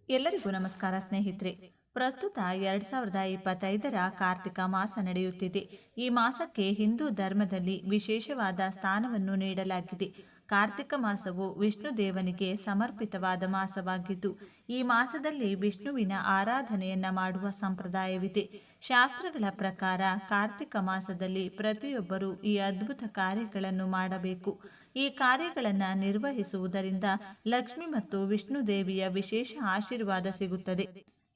ಎಲ್ಲರಿಗೂ ನಮಸ್ಕಾರ ಸ್ನೇಹಿತರೆ. ಪ್ರಸ್ತುತ 2025ರ ಕಾರ್ತಿಕ ಮಾಸ ನಡೆಯುತ್ತಿದೆ. ಈ ಮಾಸಕ್ಕೆ ಹಿಂದೂ ಧರ್ಮದಲ್ಲಿ ವಿಶೇಷವಾದ ಸ್ಥಾನವನ್ನು ನೀಡಲಾಗಿದೆ. ಕಾರ್ತಿಕ ಮಾಸವು ವಿಷ್ಣು ದೇವನಿಗೆ ಸಮರ್ಪಿತವಾದ ಮಾಸವಾಗಿದ್ದು, ಈ ಮಾಸದಲ್ಲಿ ವಿಷ್ಣುವಿನ ಆರಾಧನೆಯನ್ನ ಮಾಡುವ ಸಂಪ್ರದಾಯವಿದೆ. ಶಾಸ್ತ್ರಗಳ ಪ್ರಕಾರ ಕಾರ್ತಿಕ ಮಾಸದಲ್ಲಿ ಪ್ರತಿಯೊಬ್ಬರೂ ಈ ಅದ್ಭುತ ಕಾರ್ಯಗಳನ್ನು ಮಾಡಬೇಕು. ಈ ಕಾರ್ಯಗಳನ್ನು ನಿರ್ವಹಿಸುವುದರಿಂದ ಲಕ್ಷ್ಮಿ ಮತ್ತು ವಿಷ್ಣು ದೇವಿಯ ವಿಶೇಷ ಆಶೀರ್ವಾದ ಸಿಗುತ್ತದೆ.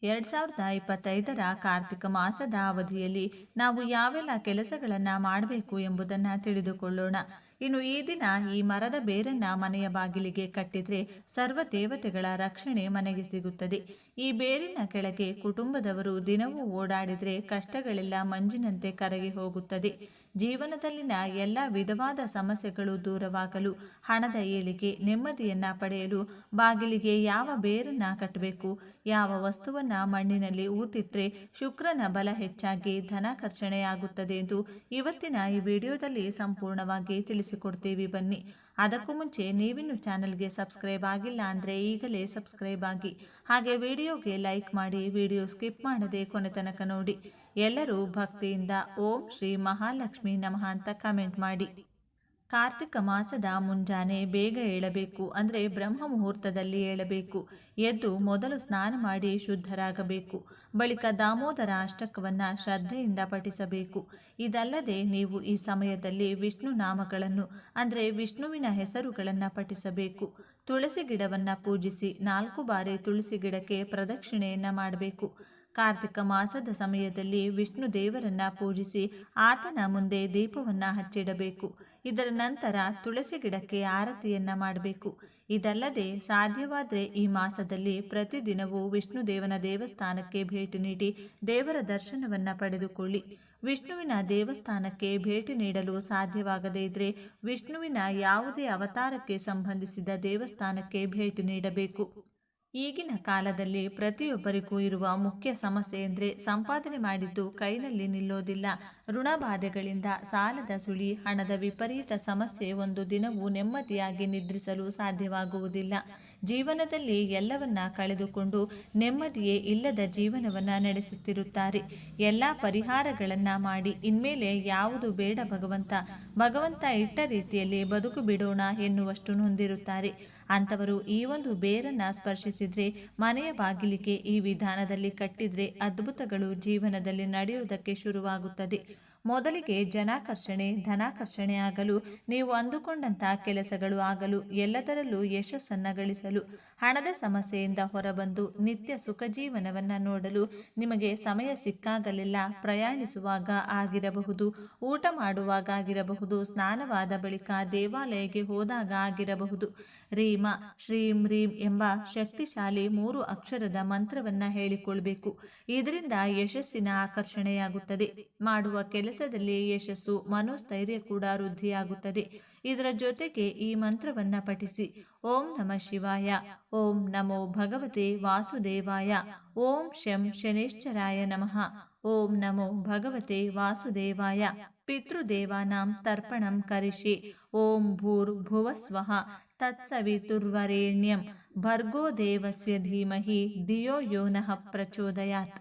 2025ರ ಕಾರ್ತಿಕ ಮಾಸದ ಅವಧಿಯಲ್ಲಿ ನಾವು ಯಾವೆಲ್ಲ ಕೆಲಸಗಳನ್ನು ಮಾಡಬೇಕು ಎಂಬುದನ್ನು ತಿಳಿದುಕೊಳ್ಳೋಣ. ಇನ್ನು ಈ ದಿನ ಈ ಮರದ ಬೇರನ್ನ ಮನೆಯ ಬಾಗಿಲಿಗೆ ಕಟ್ಟಿದ್ರೆ ಸರ್ವ ದೇವತೆಗಳ ರಕ್ಷಣೆ ಮನೆಗೆ ಸಿಗುತ್ತದೆ. ಈ ಬೇರಿನ ಕೆಳಗೆ ಕುಟುಂಬದವರು ದಿನವೂ ಓಡಾಡಿದ್ರೆ ಕಷ್ಟಗಳೆಲ್ಲ ಮಂಜಿನಂತೆ ಕರಗಿ ಹೋಗುತ್ತದೆ. ಜೀವನದಲ್ಲಿನ ಎಲ್ಲ ವಿಧವಾದ ಸಮಸ್ಯೆಗಳು ದೂರವಾಗಲು, ಹಣದ ಏಳಿಗೆ, ನೆಮ್ಮದಿಯನ್ನ ಪಡೆಯಲು ಬಾಗಿಲಿಗೆ ಯಾವ ಬೇರನ್ನ ಕಟ್ಟಬೇಕು, ಯಾವ ವಸ್ತುವನ್ನ ಮಣ್ಣಿನಲ್ಲಿ ಊತಿಟ್ರೆ ಶುಕ್ರನ ಬಲ ಹೆಚ್ಚಾಗಿ ಧನಾಕರ್ಷಣೆಯಾಗುತ್ತದೆ ಎಂದು ಇವತ್ತಿನ ಈ ವಿಡಿಯೋದಲ್ಲಿ ಸಂಪೂರ್ಣವಾಗಿ ತಿಳಿಸಿಕೊಡ್ತೀವಿ. ಬನ್ನಿ. ಅದಕ್ಕೂ ಮುಂಚೆ ನೀವಿನ್ನು ಚಾನಲ್ಗೆ ಸಬ್ಸ್ಕ್ರೈಬ್ ಆಗಿಲ್ಲ ಅಂದರೆ ಈಗಲೇ ಸಬ್ಸ್ಕ್ರೈಬ್ ಆಗಿ, ಹಾಗೆ ವಿಡಿಯೋಗೆ ಲೈಕ್ ಮಾಡಿ, ವಿಡಿಯೋ ಸ್ಕಿಪ್ ಮಾಡದೆ ಕೊನೆ ತನಕ ನೋಡಿ. ಎಲ್ಲರೂ ಭಕ್ತಿಯಿಂದ ಓಂ ಶ್ರೀ ಮಹಾಲಕ್ಷ್ಮಿ ನಮಃ ಅಂತ ಕಮೆಂಟ್ ಮಾಡಿ. ಕಾರ್ತಿಕ ಮಾಸದ ಮುಂಜಾನೆ ಬೇಗ ಏಳಬೇಕು, ಅಂದರೆ ಬ್ರಹ್ಮ ಮುಹೂರ್ತದಲ್ಲಿ ಏಳಬೇಕು. ಎದ್ದು ಮೊದಲು ಸ್ನಾನ ಮಾಡಿ ಶುದ್ಧರಾಗಬೇಕು. ಬಳಿಕ ದಾಮೋದರ ಅಷ್ಟಕವನ್ನು ಶ್ರದ್ಧೆಯಿಂದ ಪಠಿಸಬೇಕು. ಇದಲ್ಲದೆ ನೀವು ಈ ಸಮಯದಲ್ಲಿ ವಿಷ್ಣು ನಾಮಗಳನ್ನು, ಅಂದರೆ ವಿಷ್ಣುವಿನ ಹೆಸರುಗಳನ್ನು ಪಠಿಸಬೇಕು. ತುಳಸಿ ಗಿಡವನ್ನು ಪೂಜಿಸಿ 4 ಬಾರಿ ತುಳಸಿ ಗಿಡಕ್ಕೆ ಪ್ರದಕ್ಷಿಣೆಯನ್ನು ಮಾಡಬೇಕು. ಕಾರ್ತಿಕ ಮಾಸದ ಸಮಯದಲ್ಲಿ ವಿಷ್ಣು ದೇವರನ್ನ ಪೂಜಿಸಿ ಆತನ ಮುಂದೆ ದೀಪವನ್ನ ಹಚ್ಚಿಡಬೇಕು. ಇದರ ನಂತರ ತುಳಸಿ ಗಿಡಕ್ಕೆ ಆರತಿಯನ್ನ ಮಾಡಬೇಕು. ಇದಲ್ಲದೆ ಸಾಧ್ಯವಾದರೆ ಈ ಮಾಸದಲ್ಲಿ ಪ್ರತಿದಿನವೂ ವಿಷ್ಣು ದೇವನ ದೇವಸ್ಥಾನಕ್ಕೆ ಭೇಟಿ ನೀಡಿ ದೇವರ ದರ್ಶನವನ್ನ ಪಡೆದುಕೊಳ್ಳಿ. ವಿಷ್ಣುವಿನ ದೇವಸ್ಥಾನಕ್ಕೆ ಭೇಟಿ ನೀಡಲು ಸಾಧ್ಯವಾಗದೇ ಇದ್ರೆ ವಿಷ್ಣುವಿನ ಯಾವುದೇ ಅವತಾರಕ್ಕೆ ಸಂಬಂಧಿಸಿದ ದೇವಸ್ಥಾನಕ್ಕೆ ಭೇಟಿ ನೀಡಬೇಕು. ಈಗಿನ ಕಾಲದಲ್ಲಿ ಪ್ರತಿಯೊಬ್ಬರಿಗೂ ಇರುವ ಮುಖ್ಯ ಸಮಸ್ಯೆ ಎಂದರೆ ಸಂಪಾದನೆ ಮಾಡಿದ್ದು ಕೈನಲ್ಲಿ ನಿಲ್ಲೋದಿಲ್ಲ. ಋಣಬಾಧೆಗಳಿಂದ, ಸಾಲದ ಸುಳಿ, ಹಣದ ವಿಪರೀತ ಸಮಸ್ಯೆ ಒಂದು ದಿನವೂ ನೆಮ್ಮದಿಯಾಗಿ ನಿದ್ರಿಸಲು ಸಾಧ್ಯವಾಗುವುದಿಲ್ಲ. ಜೀವನದಲ್ಲಿ ಎಲ್ಲವನ್ನ ಕಳೆದುಕೊಂಡು ನೆಮ್ಮದಿಯೇ ಇಲ್ಲದ ಜೀವನವನ್ನ ನಡೆಸುತ್ತಿರುತ್ತಾರೆ. ಎಲ್ಲ ಪರಿಹಾರಗಳನ್ನ ಮಾಡಿ ಇನ್ಮೇಲೆ ಯಾವುದು ಬೇಡ ಭಗವಂತ ಇಟ್ಟ ರೀತಿಯಲ್ಲಿ ಬದುಕು ಬಿಡೋಣ ಎನ್ನುವಷ್ಟು ನೊಂದಿರುತ್ತಾರೆ. ಅಂಥವರು ಈ ಒಂದು ಬೇರನ್ನ ಸ್ಪರ್ಶಿಸಿದ್ರೆ, ಮನೆಯ ಬಾಗಿಲಿಗೆ ಈ ವಿಧಾನದಲ್ಲಿ ಕಟ್ಟಿದ್ರೆ ಅದ್ಭುತಗಳು ಜೀವನದಲ್ಲಿ ನಡೆಯುವುದಕ್ಕೆ ಶುರುವಾಗುತ್ತದೆ. ಮೊದಲಿಗೆ ಜನಾಕರ್ಷಣೆ, ಧನಾಕರ್ಷಣೆ ಆಗಲು, ನೀವು ಅಂದುಕೊಂಡಂಥ ಕೆಲಸಗಳು ಆಗಲು, ಎಲ್ಲದರಲ್ಲೂ ಯಶಸ್ಸನ್ನು ಗಳಿಸಲು, ಹಣದ ಸಮಸ್ಯೆಯಿಂದ ಹೊರಬಂದು ನಿತ್ಯ ಸುಖ ಜೀವನವನ್ನು ನೋಡಲು ನಿಮಗೆ ಸಮಯ ಸಿಕ್ಕಾಗಲೆಲ್ಲ, ಪ್ರಯಾಣಿಸುವಾಗ ಆಗಿರಬಹುದು, ಊಟ ಮಾಡುವಾಗ ಆಗಿರಬಹುದು, ಸ್ನಾನವಾದ ಬಳಿಕ ದೇವಾಲಯಕ್ಕೆ ಹೋದಾಗ ಆಗಿರಬಹುದು, ರೀಮ ಶ್ರೀಂ ರೀಂ ಎಂಬ ಶಕ್ತಿಶಾಲಿ 3 ಅಕ್ಷರದ ಮಂತ್ರವನ್ನ ಹೇಳಿಕೊಳ್ಬೇಕು. ಇದರಿಂದ ಯಶಸ್ಸಿನ ಆಕರ್ಷಣೆಯಾಗುತ್ತದೆ. ಮಾಡುವ ಕೆಲಸದಲ್ಲಿ ಯಶಸ್ಸು, ಮನೋಸ್ಥೈರ್ಯ ಕೂಡ ವೃದ್ಧಿಯಾಗುತ್ತದೆ. ಇದರ ಜೊತೆಗೆ ಈ ಮಂತ್ರವನ್ನ ಪಠಿಸಿ. ಓಂ ನಮಃ ಶಿವಾಯ, ಓಂ ನಮೋ ಭಗವತೆ ವಾಸುದೇವಾಯ, ಓಂ ಶಂ ಶನೇಶ್ಚರಾಯ ನಮಃ, ಓಂ ನಮೋ ಭಗವತೆ ವಾಸುದೇವಾಯ, ಪಿತೃದೇವಾನಾಂ ತರ್ಪಣಂ ಕರಿಷ್ಯೆ, ಓಂ ಭೂರ್ಭುವಸ್ವಃ ತತ್ಸವಿತುರ್ವರೇಣ್ಯಂ ಭರ್ಗೋ ದೇವಸ್ಯ ಧೀಮಹಿ ಧಿಯೋ ಯೋ ನಃ ಪ್ರಚೋದಯಾತ್.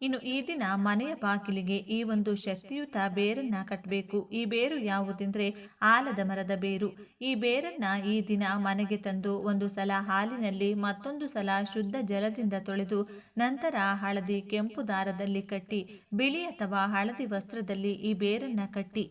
ಇನ್ನು ಈ ದಿನ ಮನೆಯ ಬಾಗಿಲಿಗೆ ಈ ಒಂದು ಶಕ್ತಿಯುತ ಬೇರನ್ನ ಕಟ್ಟಬೇಕು. ಈ ಬೇರು ಯಾವುದೆಂದರೆ ಆಲದ ಮರದ ಬೇರು. ಈ ಬೇರನ್ನ ಈ ದಿನ ಮನೆಗೆ ತಂದು ಒಂದು ಸಲ ಹಾಲಿನಲ್ಲಿ, ಮತ್ತೊಂದು ಸಲ ಶುದ್ಧ ಜಲದಿಂದ ತೊಳೆದು, ನಂತರ ಹಳದಿ ಕೆಂಪು ದಾರದಲ್ಲಿ ಕಟ್ಟಿ, ಬಿಳಿ ಅಥವಾ ಹಳದಿ ವಸ್ತ್ರದಲ್ಲಿ ಈ ಬೇರನ್ನ ಕಟ್ಟಿ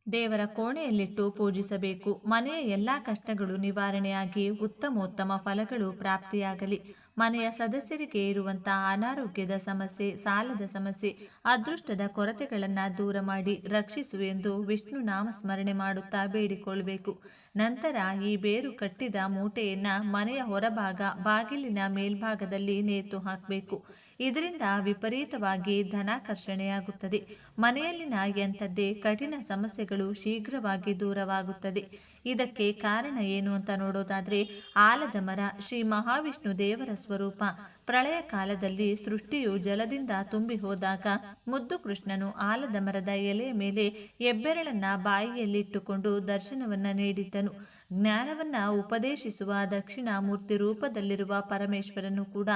ದೇವರ ಕೋಣೆಯಲ್ಲಿಟ್ಟು ಪೂಜಿಸಬೇಕು. ಮನೆಯ ಎಲ್ಲ ಕಷ್ಟಗಳು ನಿವಾರಣೆಯಾಗಿ ಉತ್ತಮೋತ್ತಮ ಫಲಗಳು ಪ್ರಾಪ್ತಿಯಾಗಲಿ. ಮನೆಯ ಸದಸ್ಯರಿಗೆ ಇರುವಂತಹ ಅನಾರೋಗ್ಯದ ಸಮಸ್ಯೆ, ಸಾಲದ ಸಮಸ್ಯೆ, ಅದೃಷ್ಟದ ಕೊರತೆಗಳನ್ನು ದೂರ ಮಾಡಿ ರಕ್ಷಿಸು ಎಂದು ವಿಷ್ಣು ನಾಮಸ್ಮರಣೆ ಮಾಡುತ್ತಾ ಬೇಡಿಕೊಳ್ಳಬೇಕು. ನಂತರ ಈ ಬೇರು ಕಟ್ಟಿದ ಮೂಟೆಯನ್ನ ಮನೆಯ ಹೊರಭಾಗ ಬಾಗಿಲಿನ ಮೇಲ್ಭಾಗದಲ್ಲಿ ನೇತು ಹಾಕಬೇಕು. ಇದರಿಂದ ವಿಪರೀತವಾಗಿ ಧನಾಕರ್ಷಣೆಯಾಗುತ್ತದೆ. ಮನೆಯಲ್ಲಿನ ಎಂಥದ್ದೇ ಕಠಿಣ ಸಮಸ್ಯೆಗಳು ಶೀಘ್ರವಾಗಿ ದೂರವಾಗುತ್ತದೆ. ಇದಕ್ಕೆ ಕಾರಣ ಏನು ಅಂತ ನೋಡೋದಾದ್ರೆ, ಆಲದ ಮರ ಶ್ರೀ ಮಹಾವಿಷ್ಣು ದೇವರ ಸ್ವರೂಪ. ಪ್ರಳಯ ಕಾಲದಲ್ಲಿ ಸೃಷ್ಟಿಯು ಜಲದಿಂದ ತುಂಬಿ ಹೋದಾಗ ಮುದ್ದು ಕೃಷ್ಣನು ಆಲದ ಮರದ ಎಲೆಯ ಮೇಲೆ ಹೆಬ್ಬೆರಳನ್ನ ಬಾಯಿಯಲ್ಲಿಟ್ಟುಕೊಂಡು ದರ್ಶನವನ್ನ ನೀಡಿದ್ದನು. ಜ್ಞಾನವನ್ನ ಉಪದೇಶಿಸುವ ದಕ್ಷಿಣಾಮೂರ್ತಿ ರೂಪದಲ್ಲಿರುವ ಪರಮೇಶ್ವರನು ಕೂಡ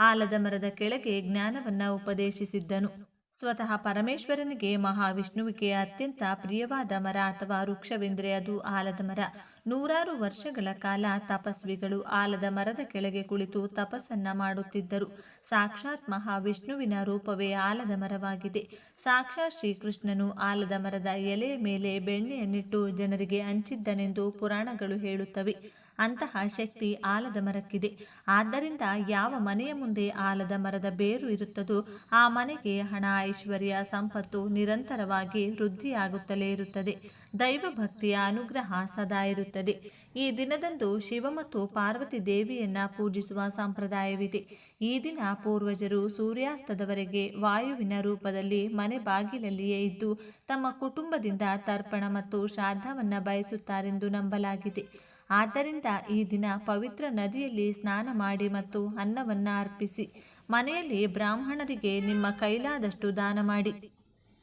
ಆಲದ ಮರದ ಕೆಳಗೆ ಜ್ಞಾನವನ್ನ ಉಪದೇಶಿಸಿದ್ದನು. ಸ್ವತಃ ಪರಮೇಶ್ವರನಿಗೆ ಮಹಾವಿಷ್ಣುವಿಗೆ ಅತ್ಯಂತ ಪ್ರಿಯವಾದ ಮರ ಅಥವಾ ವೃಕ್ಷವೆಂದರೆ ಅದು ಆಲದ ಮರ. ನೂರಾರು ವರ್ಷಗಳ ಕಾಲ ತಪಸ್ವಿಗಳು ಆಲದ ಮರದ ಕೆಳಗೆ ಕುಳಿತು ತಪಸ್ಸನ್ನ ಮಾಡುತ್ತಿದ್ದರು. ಸಾಕ್ಷಾತ್ ಮಹಾವಿಷ್ಣುವಿನ ರೂಪವೇ ಆಲದ ಮರವಾಗಿದೆ. ಸಾಕ್ಷಾತ್ ಶ್ರೀಕೃಷ್ಣನು ಆಲದ ಮರದ ಎಲೆಯ ಮೇಲೆ ಬೆಣ್ಣೆಯನ್ನಿಟ್ಟು ಜನರಿಗೆ ಹಂಚಿದ್ದನೆಂದು ಪುರಾಣಗಳು ಹೇಳುತ್ತವೆ. ಅಂತಹ ಶಕ್ತಿ ಆಲದ ಮರಕ್ಕಿದೆ. ಆದ್ದರಿಂದ ಯಾವ ಮನೆಯ ಮುಂದೆ ಆಲದ ಮರದ ಬೇರು ಇರುತ್ತದೋ ಆ ಮನೆಗೆ ಹಣ, ಐಶ್ವರ್ಯ, ಸಂಪತ್ತು ನಿರಂತರವಾಗಿ ವೃದ್ಧಿಯಾಗುತ್ತಲೇ ಇರುತ್ತದೆ. ದೈವ ಭಕ್ತಿಯ ಅನುಗ್ರಹ ಸದಾ ಇರುತ್ತದೆ. ಈ ದಿನದಂದು ಶಿವ ಮತ್ತು ಪಾರ್ವತಿ ದೇವಿಯನ್ನ ಪೂಜಿಸುವ ಸಂಪ್ರದಾಯವಿದೆ. ಈ ದಿನ ಪೂರ್ವಜರು ಸೂರ್ಯಾಸ್ತದವರೆಗೆ ವಾಯುವಿನ ರೂಪದಲ್ಲಿ ಮನೆ ಬಾಗಿಲಲ್ಲಿಯೇ ಇದ್ದು ತಮ್ಮ ಕುಟುಂಬದಿಂದ ತರ್ಪಣ ಮತ್ತು ಶ್ರಾದ್ದವನ್ನ ಬಯಸುತ್ತಾರೆಂದು ನಂಬಲಾಗಿದೆ. ಆದ್ದರಿಂದ ಈ ದಿನ ಪವಿತ್ರ ನದಿಯಲ್ಲಿ ಸ್ನಾನ ಮಾಡಿ ಮತ್ತು ಅನ್ನವನ್ನ ಅರ್ಪಿಸಿ ಮನೆಯಲ್ಲಿ ಬ್ರಾಹ್ಮಣರಿಗೆ ನಿಮ್ಮ ಕೈಲಾದಷ್ಟು ದಾನ ಮಾಡಿ.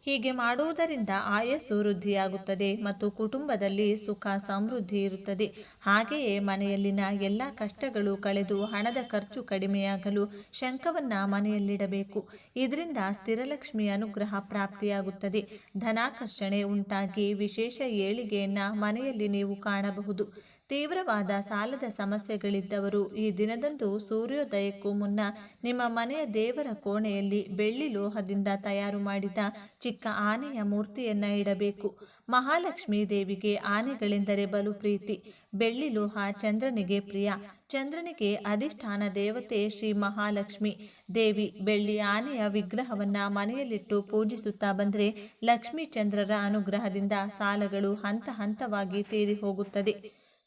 ಹೀಗೆ ಮಾಡುವುದರಿಂದ ಆಯಸ್ಸು ವೃದ್ಧಿಯಾಗುತ್ತದೆ ಮತ್ತು ಕುಟುಂಬದಲ್ಲಿ ಸುಖ ಸಮೃದ್ಧಿ ಇರುತ್ತದೆ. ಹಾಗೆಯೇ ಮನೆಯಲ್ಲಿನ ಎಲ್ಲ ಕಷ್ಟಗಳು ಕಳೆದು ಹಣದ ಖರ್ಚು ಕಡಿಮೆಯಾಗಲು ಶಂಖವನ್ನ ಮನೆಯಲ್ಲಿಡಬೇಕು. ಇದರಿಂದ ಸ್ಥಿರಲಕ್ಷ್ಮಿ ಅನುಗ್ರಹ ಪ್ರಾಪ್ತಿಯಾಗುತ್ತದೆ. ಧನಾಕರ್ಷಣೆ ಉಂಟಾಗಿ ವಿಶೇಷ ಏಳಿಗೆಯನ್ನ ಮನೆಯಲ್ಲಿ ನೀವು ಕಾಣಬಹುದು. ತೀವ್ರವಾದ ಸಾಲದ ಸಮಸ್ಯೆಗಳಿದ್ದವರು ಈ ದಿನದಂದು ಸೂರ್ಯೋದಯಕ್ಕೂ ಮುನ್ನ ನಿಮ್ಮ ಮನೆಯ ದೇವರ ಕೋಣೆಯಲ್ಲಿ ಬೆಳ್ಳಿ ಲೋಹದಿಂದ ತಯಾರು ಮಾಡಿದ ಚಿಕ್ಕ ಆನೆಯ ಮೂರ್ತಿಯನ್ನ ಇಡಬೇಕು. ಮಹಾಲಕ್ಷ್ಮೀ ದೇವಿಗೆ ಆನೆಗಳೆಂದರೆ ಬಲು ಪ್ರೀತಿ. ಬೆಳ್ಳಿ ಲೋಹ ಚಂದ್ರನಿಗೆ ಪ್ರಿಯ. ಚಂದ್ರನಿಗೆ ಅಧಿಷ್ಠಾನ ದೇವತೆ ಶ್ರೀ ಮಹಾಲಕ್ಷ್ಮಿ ದೇವಿ. ಬೆಳ್ಳಿ ಆನೆಯ ವಿಗ್ರಹವನ್ನ ಮನೆಯಲ್ಲಿಟ್ಟು ಪೂಜಿಸುತ್ತಾ ಬಂದರೆ ಲಕ್ಷ್ಮೀ ಚಂದ್ರರ ಅನುಗ್ರಹದಿಂದ ಸಾಲಗಳು ಹಂತ ಹಂತವಾಗಿ ತೀರಿ ಹೋಗುತ್ತದೆ.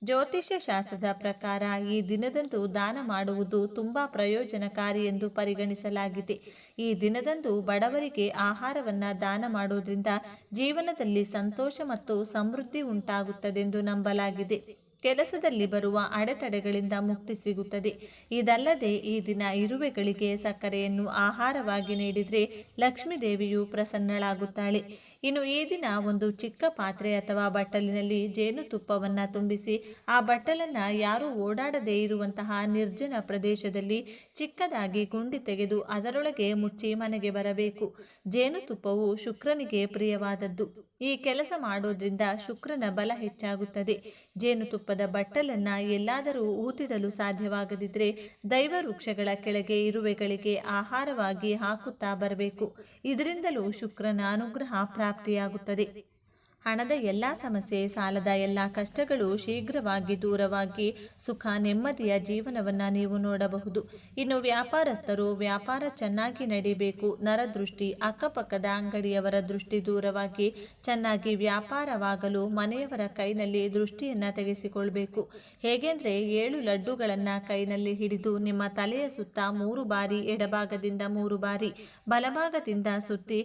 ಜ್ಯೋತಿಷ್ಯ ಶಾಸ್ತ್ರದ ಪ್ರಕಾರ ಈ ದಿನದಂದು ದಾನ ಮಾಡುವುದು ತುಂಬಾ ಪ್ರಯೋಜನಕಾರಿ ಎಂದು ಪರಿಗಣಿಸಲಾಗಿದೆ. ಈ ದಿನದಂದು ಬಡವರಿಗೆ ಆಹಾರವನ್ನ ದಾನ ಮಾಡುವುದರಿಂದ ಜೀವನದಲ್ಲಿ ಸಂತೋಷ ಮತ್ತು ಸಮೃದ್ಧಿ ಉಂಟಾಗುತ್ತದೆಂದು ನಂಬಲಾಗಿದೆ. ಕೆಲಸದಲ್ಲಿ ಬರುವ ಅಡೆತಡೆಗಳಿಂದ ಮುಕ್ತಿ ಸಿಗುತ್ತದೆ. ಇದಲ್ಲದೆ ಈ ದಿನ ಇರುವೆಗಳಿಗೆ ಸಕ್ಕರೆಯನ್ನು ಆಹಾರವಾಗಿ ನೀಡಿದರೆ ಲಕ್ಷ್ಮೀ ದೇವಿಯು ಪ್ರಸನ್ನಳಾಗುತ್ತಾಳೆ. ಇನ್ನು ಈ ದಿನ ಒಂದು ಚಿಕ್ಕ ಪಾತ್ರೆ ಅಥವಾ ಬಟ್ಟಲಿನಲ್ಲಿ ಜೇನುತುಪ್ಪವನ್ನು ತುಂಬಿಸಿ ಆ ಬಟ್ಟಲನ್ನು ಯಾರೂ ಓಡಾಡದೇ ಇರುವಂತಹ ನಿರ್ಜನ ಪ್ರದೇಶದಲ್ಲಿ ಚಿಕ್ಕದಾಗಿ ಗುಂಡಿ ತೆಗೆದು ಅದರೊಳಗೆ ಮುಚ್ಚಿ ಮನೆಗೆ ಬರಬೇಕು. ಜೇನುತುಪ್ಪವು ಶುಕ್ರನಿಗೆ ಪ್ರಿಯವಾದದ್ದು. ಈ ಕೆಲಸ ಮಾಡೋದ್ರಿಂದ ಶುಕ್ರನ ಬಲ ಹೆಚ್ಚಾಗುತ್ತದೆ. ಜೇನುತುಪ್ಪದ ಬಟ್ಟಲನ್ನು ಎಲ್ಲಾದರೂ ಊತಿಡಲು ಸಾಧ್ಯವಾಗದಿದ್ದರೆ ದೈವ ವೃಕ್ಷಗಳ ಕೆಳಗೆ ಇರುವೆಗಳಿಗೆ ಆಹಾರವಾಗಿ ಹಾಕುತ್ತಾ ಬರಬೇಕು. ಇದರಿಂದಲೂ ಶುಕ್ರನ ಅನುಗ್ರಹ ಪ್ರಾಪ್ತಿಯಾಗುತ್ತದೆ. ಹಣದ ಎಲ್ಲ ಸಮಸ್ಯೆ, ಸಾಲದ ಎಲ್ಲ ಕಷ್ಟಗಳು ಶೀಘ್ರವಾಗಿ ದೂರವಾಗಿ ಸುಖ ನೆಮ್ಮದಿಯ ಜೀವನವನ್ನು ನೀವು ನೋಡಬಹುದು. ಇನ್ನು ವ್ಯಾಪಾರಸ್ಥರು ವ್ಯಾಪಾರ ಚೆನ್ನಾಗಿ ನಡೀಬೇಕು. ನರದೃಷ್ಟಿ, ಅಕ್ಕಪಕ್ಕದ ಅಂಗಡಿಯವರ ದೃಷ್ಟಿ ದೂರವಾಗಿ ಚೆನ್ನಾಗಿ ವ್ಯಾಪಾರವಾಗಲು ಮನೆಯವರ ಕೈನಲ್ಲಿ ದೃಷ್ಟಿಯನ್ನು ತೆಗೆಸಿಕೊಳ್ಬೇಕು. ಹೇಗೆಂದರೆ 7 ಲಡ್ಡುಗಳನ್ನು ಕೈನಲ್ಲಿ ಹಿಡಿದು ನಿಮ್ಮ ತಲೆಯ ಸುತ್ತ 3 ಬಾರಿ, ಎಡಭಾಗದಿಂದ 3 ಬಾರಿ, ಬಲಭಾಗದಿಂದ ಸುತ್ತಿ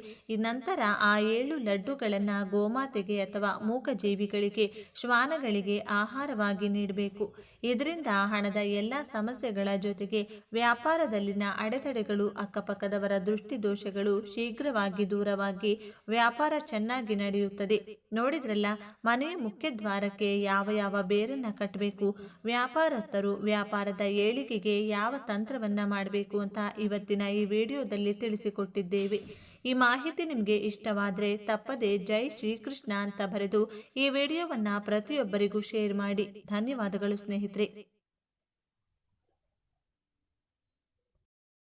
ನಂತರ ಆ 7 ಲಡ್ಡುಗಳನ್ನು ಗೋಮಾತೆಗೆ ಅಥವಾ ಮೂಕಜೀವಿಗಳಿಗೆ, ಶ್ವಾನಗಳಿಗೆ ಆಹಾರವಾಗಿ ನೀಡಬೇಕು. ಇದರಿಂದ ಹಣದ ಎಲ್ಲ ಸಮಸ್ಯೆಗಳ ಜೊತೆಗೆ ವ್ಯಾಪಾರದಲ್ಲಿನ ಅಡೆತಡೆಗಳು, ಅಕ್ಕಪಕ್ಕದವರ ದೃಷ್ಟಿ ದೋಷಗಳು ಶೀಘ್ರವಾಗಿ ದೂರವಾಗಿ ವ್ಯಾಪಾರ ಚೆನ್ನಾಗಿ ನಡೆಯುತ್ತದೆ. ನೋಡಿದ್ರಲ್ಲ, ಮನೆಯ ಮುಖ್ಯ ದ್ವಾರಕ್ಕೆ ಯಾವ ಯಾವ ಬೇರನ್ನು ಕಟ್ಟಬೇಕು, ವ್ಯಾಪಾರಸ್ಥರು ವ್ಯಾಪಾರದ ಏಳಿಗೆಗೆ ಯಾವ ತಂತ್ರವನ್ನ ಮಾಡಬೇಕು ಅಂತ ಇವತ್ತಿನ ಈ ವಿಡಿಯೋದಲ್ಲಿ ತಿಳಿಸಿಕೊಟ್ಟಿದ್ದೇವೆ. ಈ ಮಾಹಿತಿ ನಿಮಗೆ ಇಷ್ಟವಾದರೆ ತಪ್ಪದೆ ಜೈ ಶ್ರೀಕೃಷ್ಣ ಅಂತ ಬರೆದು ಈ ವಿಡಿಯೋವನ್ನು ಪ್ರತಿಯೊಬ್ಬರಿಗೂ ಶೇರ್ ಮಾಡಿ. ಧನ್ಯವಾದಗಳು ಸ್ನೇಹಿತರೆ.